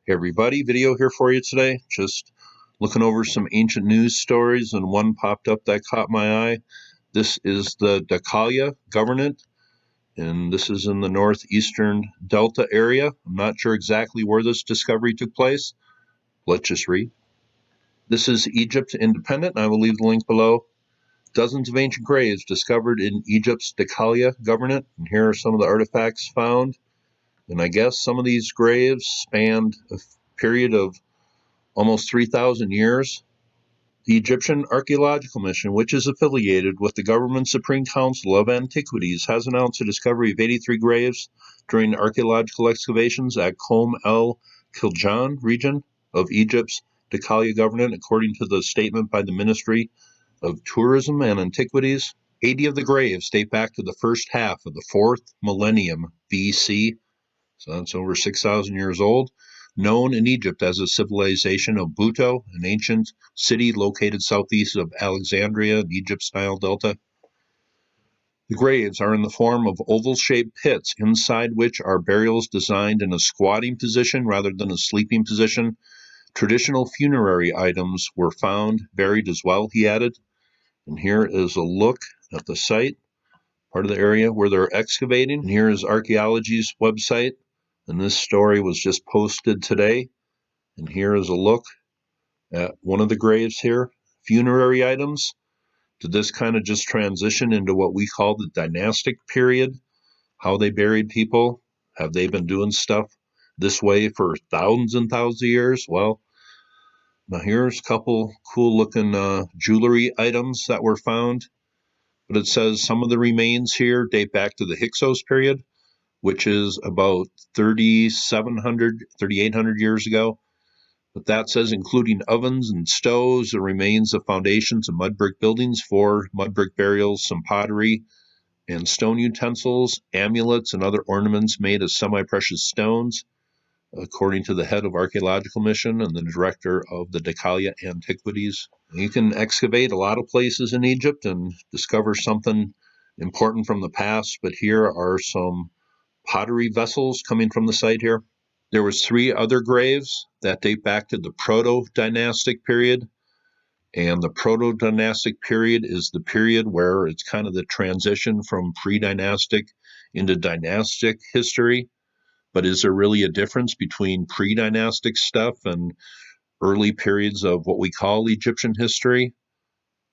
Hey everybody, video here for you today. Just looking over some ancient news stories, and one popped up that caught my eye. This is the Daqahliya Governorate, and this is in the northeastern Delta area. I'm not sure exactly where this discovery took place. Let's just read. This is Egypt Independent, and I will leave the link below. Dozens of ancient graves discovered in Egypt's Daqahliya Governorate, and here are some of the artifacts found. And I guess some of these graves spanned a period of almost 3,000 years. The Egyptian Archaeological Mission, which is affiliated with the government's Supreme Council of Antiquities, has announced the discovery of 83 graves during archaeological excavations at Qom el-Kiljan region of Egypt's Daqahliya Governorate, according to the statement by the Ministry of Tourism and Antiquities. 80 of the graves date back to the first half of the 4th millennium BC, so that's over 6,000 years old, known in Egypt as the civilization of Buto, an ancient city located southeast of Alexandria in Egypt's Nile Delta. The graves are in the form of oval-shaped pits, inside which are burials designed in a squatting position rather than a sleeping position. Traditional funerary items were found buried as well, he added. And here is a look at the site, part of the area where they're excavating. And here is Archaeology's website. And this story was just posted today. And here is a look at one of the graves here. Funerary items. Did this kind of just transition into what we call the dynastic period? How they buried people? Have they been doing stuff this way for thousands and thousands of years? Well, now here's a couple cool looking jewelry items that were found. But it says some of the remains here date back to the Hyksos period, which is about 3,800 years ago. But that says including ovens and stoves, the remains of foundations of mud brick buildings, 4 mud brick burials, some pottery and stone utensils, amulets, and other ornaments made of semi-precious stones, according to the head of Archaeological Mission and the director of the Daqahliya Antiquities. You can excavate a lot of places in Egypt and discover something important from the past, but here are some pottery vessels coming from the site here. There was 3 other graves that date back to the Proto-Dynastic period, and the Proto-Dynastic period is the period where it's kind of the transition from pre-dynastic into dynastic history. But is there really a difference between pre-dynastic stuff and early periods of what we call Egyptian history?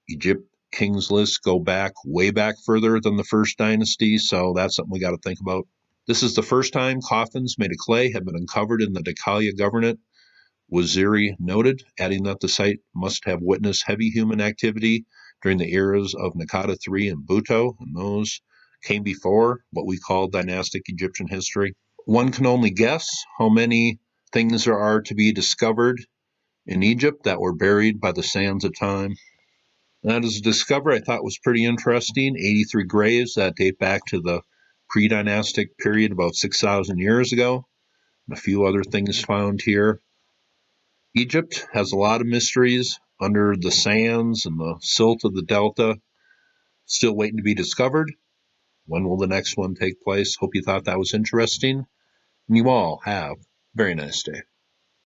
Egypt kings lists go back way back further than the first dynasty, so that's something we got to think about. This is the first time coffins made of clay have been uncovered in the Daqahliya Governorate, Waziri noted, adding that the site must have witnessed heavy human activity during the eras of Naqada III and Buto, and those came before what we call dynastic Egyptian history. One can only guess how many things there are to be discovered in Egypt that were buried by the sands of time. That is a discovery I thought was pretty interesting. 83 graves that date back to the pre-dynastic period about 6,000 years ago. And a few other things found here. Egypt has a lot of mysteries under the sands and the silt of the delta, still waiting to be discovered. When will the next one take place? Hope you thought that was interesting. And you all have a very nice day.